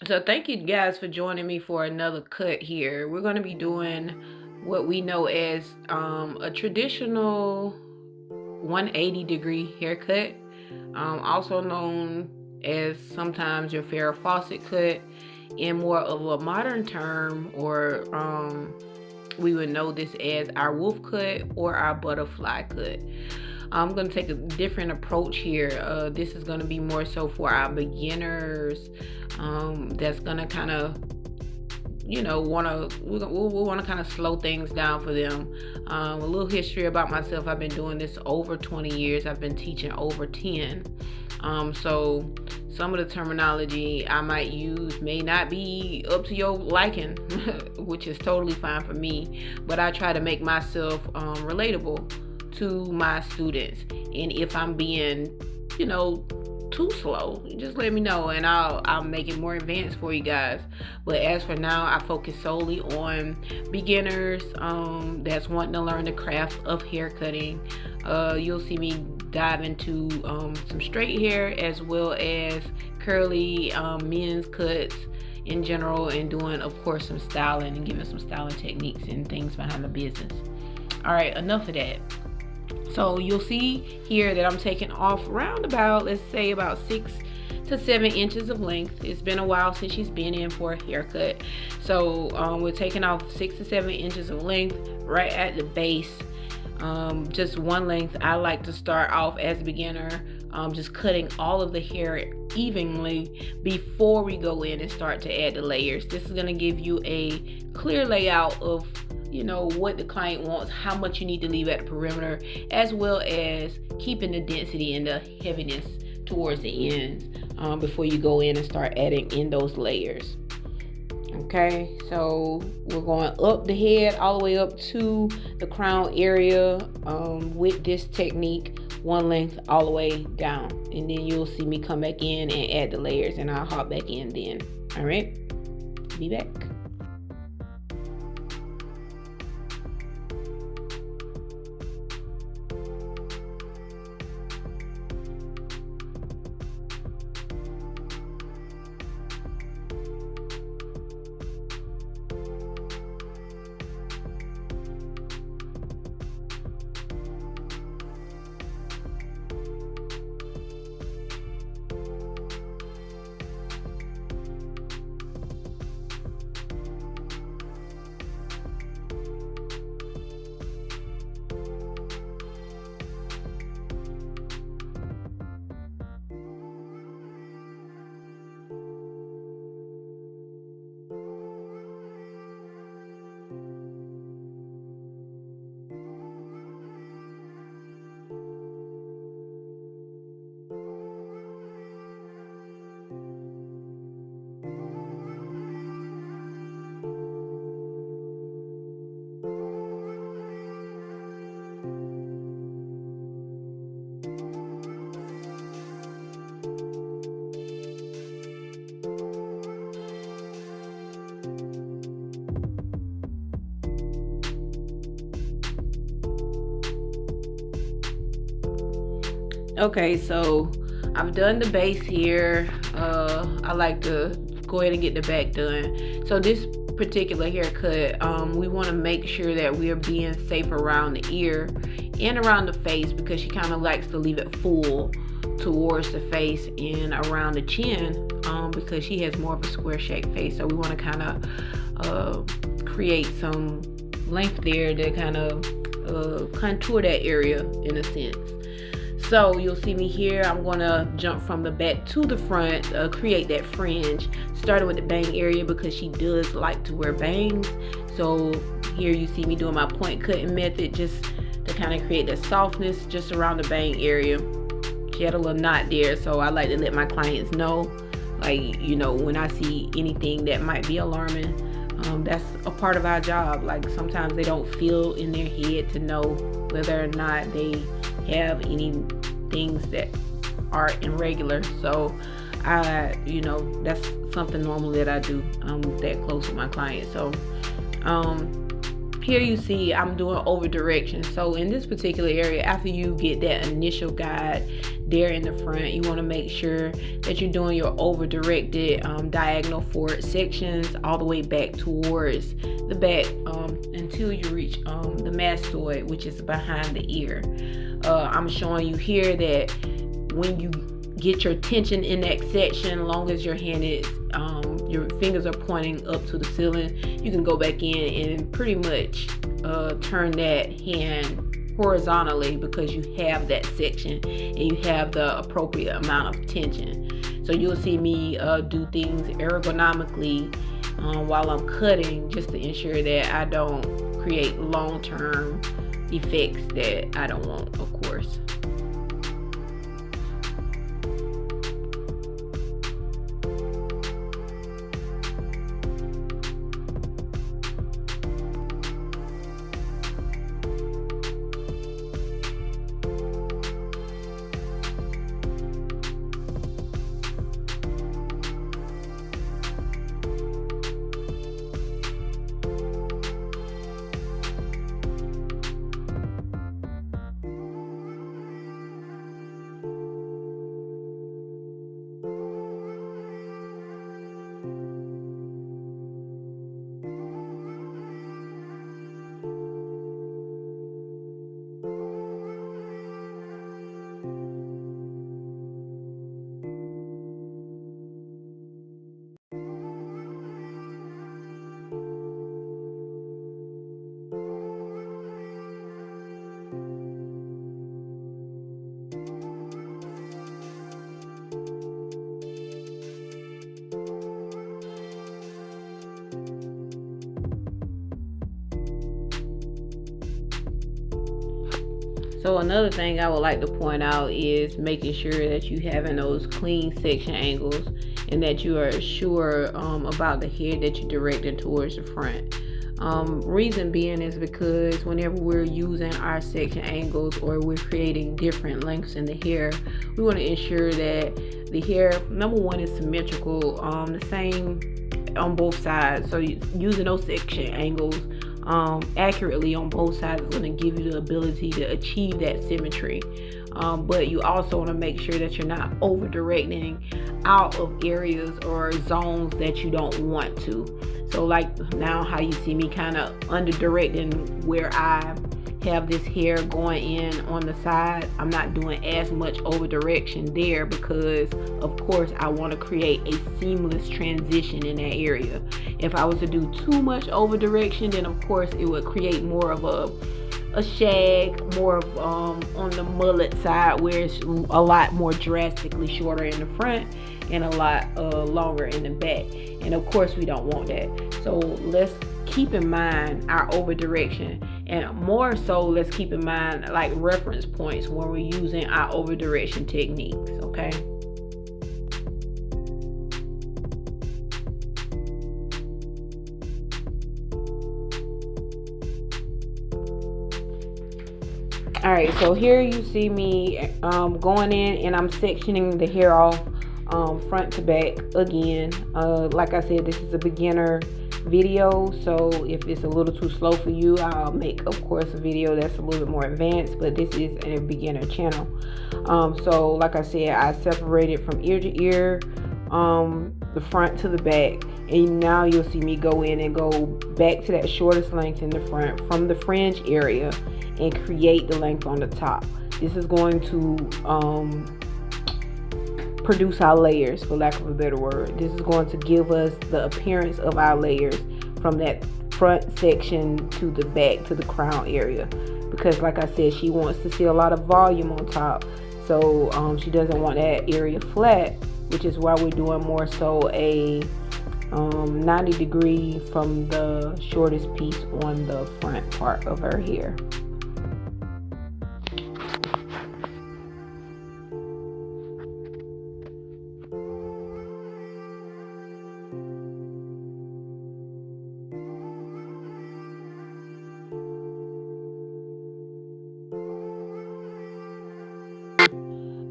So thank you guys for joining me for another cut here. We're going to be doing what we know as a traditional 180-degree haircut, also known as sometimes your Farrah Fawcett cut, in more of a modern term, or we would know this as our wolf cut or our butterfly cut. I'm going to take a different approach here. This is going to be more so for our beginners. That's going to kind of, we'll want to kind of slow things down for them. A little history about myself: I've been doing this over 20 years. I've been teaching over 10. So some of the terminology I might use may not be up to your liking, which is totally fine for me. But I try to make myself relatable to my students. And if I'm being, too slow, just let me know and I'll make it more advanced for you guys. But as for now, I focus solely on beginners that's wanting to learn the craft of hair cutting. You'll see me dive into some straight hair as well as curly men's cuts in general, and doing, of course, some styling and giving some styling techniques and things behind the business. All right, enough of that. So you'll see here that I'm taking off around about, let's say, about 6 to 7 inches of length. It's been a while since she's been in for a haircut. So we're taking off 6 to 7 inches of length right at the base. Just one length. I like to start off as a beginner, just cutting all of the hair evenly before we go in and start to add the layers. This is going to give you a clear layout of what the client wants, how much you need to leave at the perimeter, as well as keeping the density and the heaviness towards the ends before you go in and start adding in those layers. Okay, so we're going up the head all the way up to the crown area with this technique, one length all the way down, and then you'll see me come back in and add the layers, and I'll hop back in then. All right, be back. Okay, so I've done the base here. I like to go ahead and get the back done. So this particular haircut, we want to make sure that we're being safe around the ear and around the face, because she kind of likes to leave it full towards the face and around the chin, because she has more of a square shaped face. So we want to kind of create some length there to kind of contour that area in a sense. So you'll see me here. I'm going to jump from the back to the front, create that fringe, starting with the bang area because she does like to wear bangs. So here you see me doing my point cutting method just to kind of create that softness just around the bang area. She had a little knot there, so I like to let my clients know, like, when I see anything that might be alarming. That's a part of our job. Like, sometimes they don't feel in their head to know whether or not they have any things that are irregular. So that's something normal that I do. I'm that close with my clients. So here you see I'm doing over direction. So in this particular area, after you get that initial guide there in the front, you want to make sure that you're doing your over directed diagonal forward sections all the way back towards the back until you reach the mastoid, which is behind the ear. I'm showing you here that when you get your tension in that section, long as your hand is your fingers are pointing up to the ceiling, you can go back in and pretty much turn that hand horizontally, because you have that section and you have the appropriate amount of tension. So you'll see me do things ergonomically while I'm cutting, just to ensure that I don't create long-term effects that I don't want, of course. So another thing I would like to point out is making sure that you having those clean section angles, and that you are sure about the head that you're directing towards the front. Reason being is because whenever we're using our section angles or we're creating different lengths in the hair, we want to ensure that the hair, number one, is symmetrical, the same on both sides. So using those section angles accurately on both sides is going to give you the ability to achieve that symmetry. But you also want to make sure that you're not over directing out of areas or zones that you don't want to. So like now how you see me kind of under directing where I have this hair going in on the side, I'm not doing as much over direction there, because of course I want to create a seamless transition in that area. If I was to do too much over direction, then of course it would create more of a shag, more of on the mullet side, where it's a lot more drastically shorter in the front and a lot longer in the back, and of course we don't want that. So let's keep in mind our over direction, and more so let's keep in mind like reference points when we're using our over direction techniques. Okay. Alright, so here you see me going in and I'm sectioning the hair off front to back again. Like I said, this is a beginner video, so if it's a little too slow for you, I'll make, of course, a video that's a little bit more advanced, but this is a beginner channel. So like I said, I separated from ear to ear, the front to the back, and now you'll see me go in and go back to that shortest length in the front from the fringe area and create the length on the top. This is going to produce our layers, for lack of a better word. This is going to give us the appearance of our layers from that front section to the back to the crown area, because like I said, she wants to see a lot of volume on top, so she doesn't want that area flat, which is why we're doing more so a 90 degree from the shortest piece on the front part of her hair.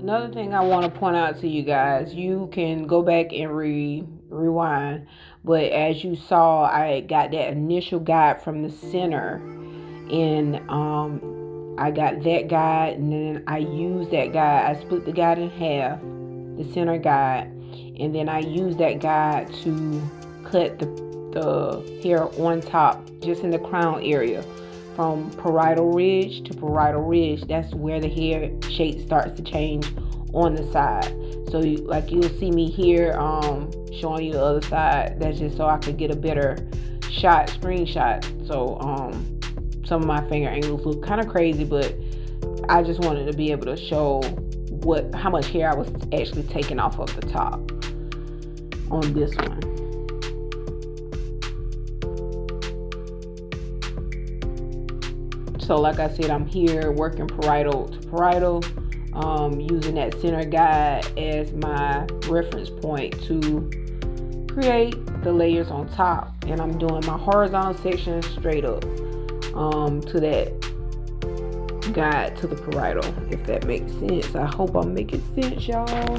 Another thing I want to point out to you guys, you can go back and rewind. But as you saw, I got that initial guide from the center, and I got that guide, and then I used that guide. I split the guide in half, the center guide, and then I used that guide to cut the hair on top, just in the crown area, from parietal ridge to parietal ridge. That's where the hair shape starts to change on the side. So you'll see me here showing you the other side. That's just so I could get a better screenshot. So some of my finger angles look kind of crazy, but I just wanted to be able to show how much hair I was actually taking off of the top on this one. So like I said, I'm here working parietal to parietal, using that center guide as my reference point to create the layers on top. And I'm doing my horizontal section straight up to that guide to the parietal, if that makes sense. I hope I'm making sense, y'all. I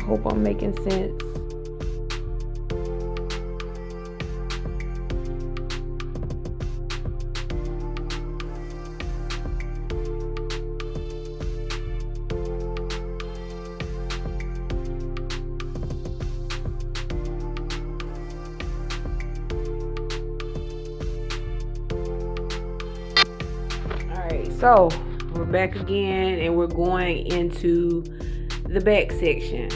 hope I'm making sense. So we're back again, and we're going into the back section.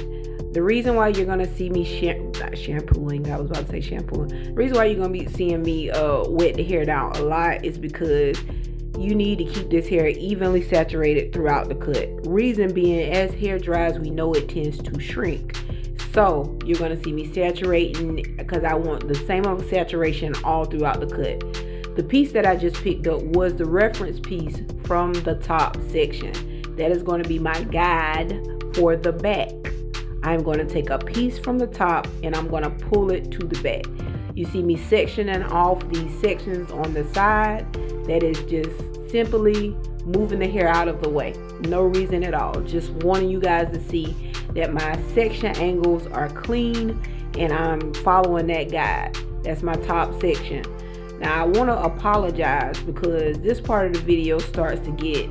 The reason why you're gonna see me shampooing, I was about to say shampooing. The reason why you're gonna be seeing me wet the hair down a lot is because you need to keep this hair evenly saturated throughout the cut. Reason being, as hair dries, we know it tends to shrink. So you're gonna see me saturating, because I want the same amount of saturation all throughout the cut. The piece that I just picked up was the reference piece from the top section. That is going to be my guide for the back. I'm going to take a piece from the top and I'm going to pull it to the back. You see me sectioning off these sections on the side. That is just simply moving the hair out of the way. No reason at all. Just wanting you guys to see that my section angles are clean and I'm following that guide. That's my top section. Now I want to apologize because this part of the video starts to get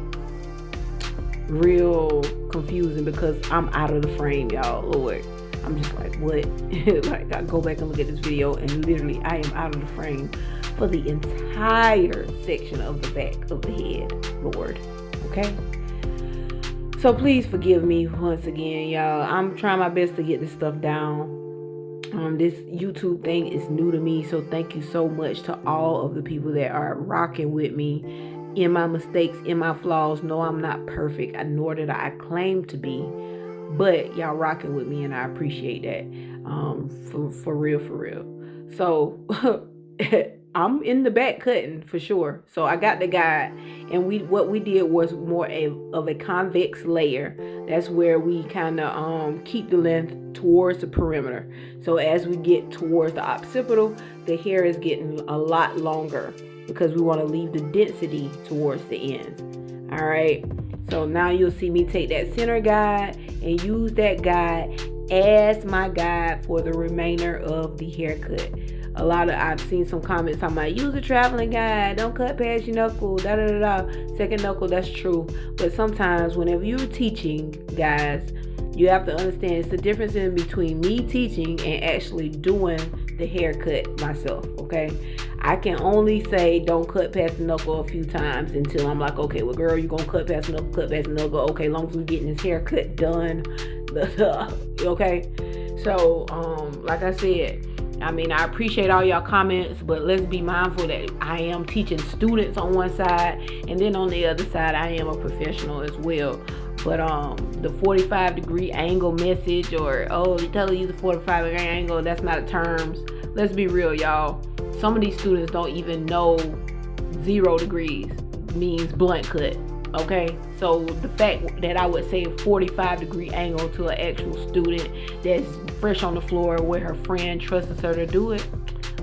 real confusing because I'm out of the frame, y'all. Lord, I'm just like, what? Like, I go back and look at this video and literally I am out of the frame for the entire section of the back of the head, Lord. Okay? So please forgive me once again, y'all. I'm trying my best to get this stuff down. This YouTube thing is new to me, so thank you so much to all of the people that are rocking with me in my mistakes, in my flaws. No, I'm not perfect, nor did I claim to be, but y'all rocking with me, and I appreciate that. For real. So I'm in the back cutting for sure. So I got the guide, and what we did was more of a convex layer. That's where we kind of keep the length towards the perimeter. So as we get towards the occipital, the hair is getting a lot longer because we want to leave the density towards the ends. All right. So now you'll see me take that center guide and use that guide as my guide for the remainder of the haircut. I've seen some comments talking about use a traveling guide, don't cut past your knuckle, second knuckle. That's true, but sometimes whenever you're teaching, guys, you have to understand it's the difference in between me teaching and actually doing the haircut myself. Okay, I can only say don't cut past the knuckle a few times until I'm like, okay, well, girl, you're gonna cut past the knuckle. Okay, as long as we're getting this haircut done. Okay, so like I said, I mean, I appreciate all y'all comments, but let's be mindful that I am teaching students on one side, and then on the other side, I am a professional as well. But the 45-degree angle message, or they tell you the 45-degree angle, that's not a term. Let's be real, y'all. Some of these students don't even know 0 degrees means blunt cut. Okay, so the fact that I would say a 45-degree angle to an actual student that's fresh on the floor where her friend trusts her to do it,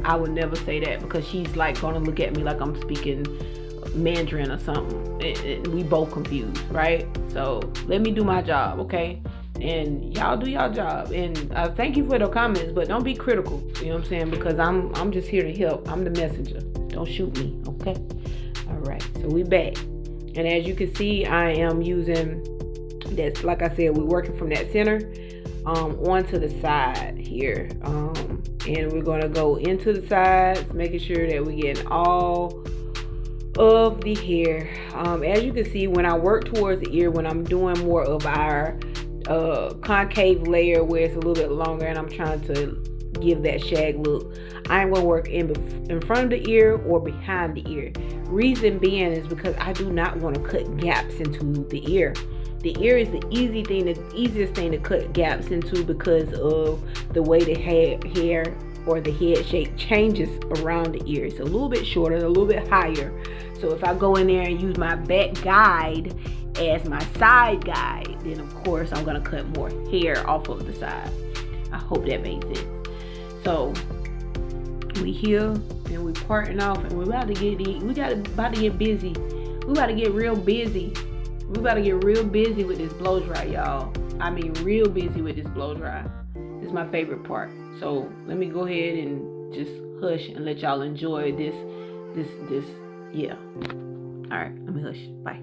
I would never say that, because she's like gonna look at me like I'm speaking Mandarin or something, and we both confused, right? So let me do my job, okay? And y'all do y'all job. And thank you for the comments, but don't be critical. You know what I'm saying? Because I'm just here to help. I'm the messenger. Don't shoot me, okay? All right. So we back. And as you can see, I am using that. Like I said, we're working from that center onto the side here. And we're gonna go into the sides, making sure that we're getting all of the hair. As you can see, when I work towards the ear, when I'm doing more of our concave layer where it's a little bit longer and I'm trying to give that shag look, I'm going to work in front of the ear or behind the ear. Reason being is because I do not want to cut gaps into the ear. The ear is the easiest thing to cut gaps into because of the way the hair or the head shape changes around the ear. It's a little bit shorter, a little bit higher. So if I go in there and use my back guide as my side guide, then of course I'm gonna cut more hair off of the side. I hope that makes sense. So we here and we parting off, and we're about to get busy. We about to get real busy. We about to get real busy with this blow dry, y'all. I mean, real busy with this blow dry. This is my favorite part. So let me go ahead and just hush and let y'all enjoy this. Yeah. All right, let me hush. Bye.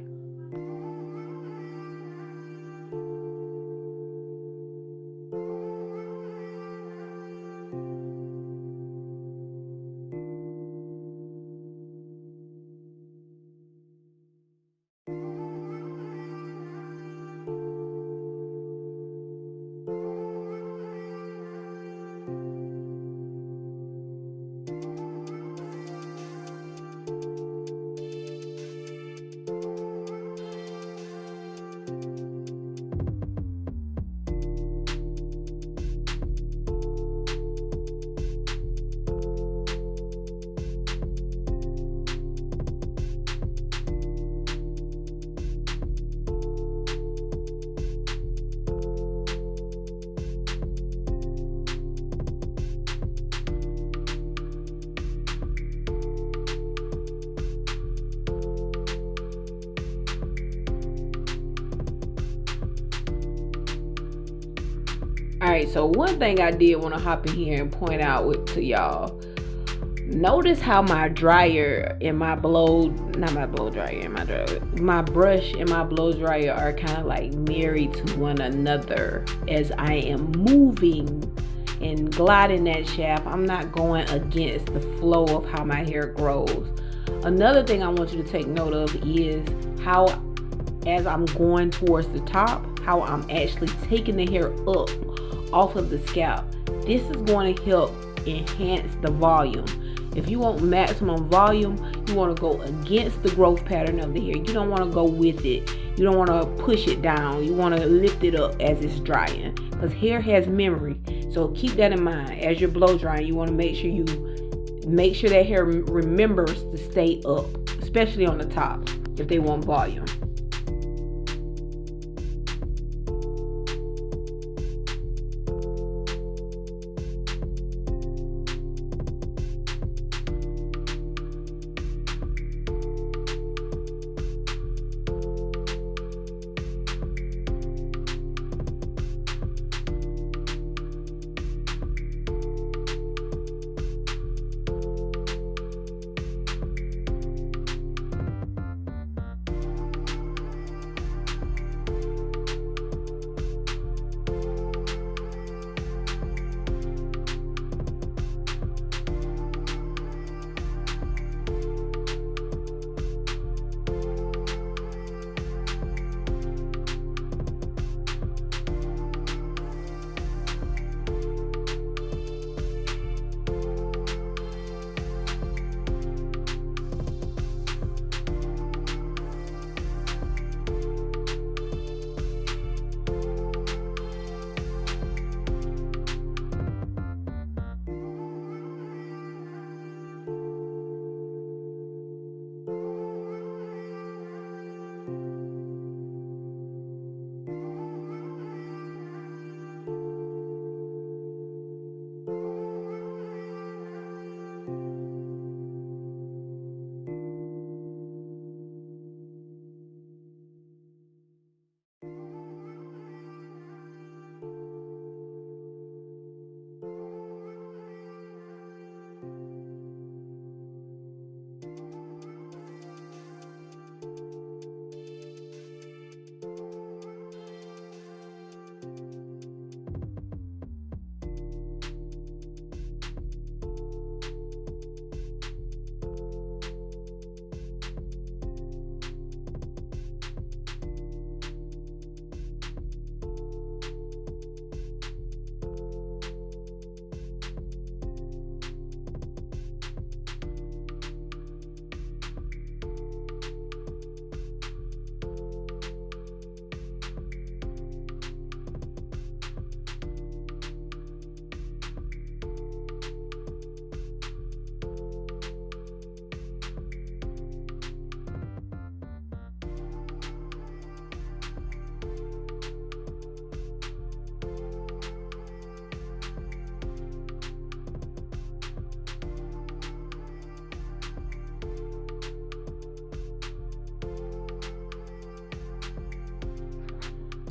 Alright, so one thing I did want to hop in here and point out to y'all. Notice how my dryer and my brush and my blow dryer are kind of like married to one another. As I am moving and gliding that shaft, I'm not going against the flow of how my hair grows. Another thing I want you to take note of is how, as I'm going towards the top, how I'm actually taking the hair up off of the scalp. This is going to help enhance the volume. If you want maximum volume, you want to go against the growth pattern of the hair. You don't want to go with it. You don't want to push it down. You want to lift it up as it's drying, because hair has memory. So keep that in mind. As you're blow drying, you want to make sure that hair remembers to stay up, especially on the top if they want volume.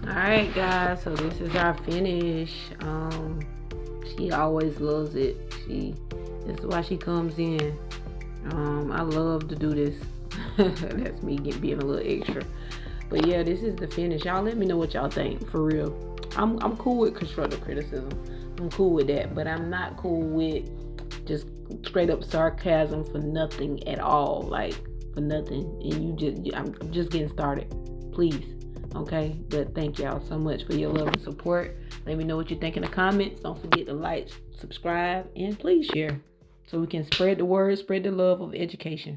Alright guys, so this is our finish. She always loves it. This is why she comes in. I love to do this. That's me being a little extra. But yeah, this is the finish. Y'all let me know what y'all think, for real. I'm cool with constructive criticism. I'm cool with that, but I'm not cool with just straight up sarcasm for nothing at all. Like, for nothing. And I'm just getting started. Please. Okay? But thank y'all so much for your love and support. Let me know what you think in the comments. Don't forget to like, subscribe, and please share, so we can spread the word, spread the love of education.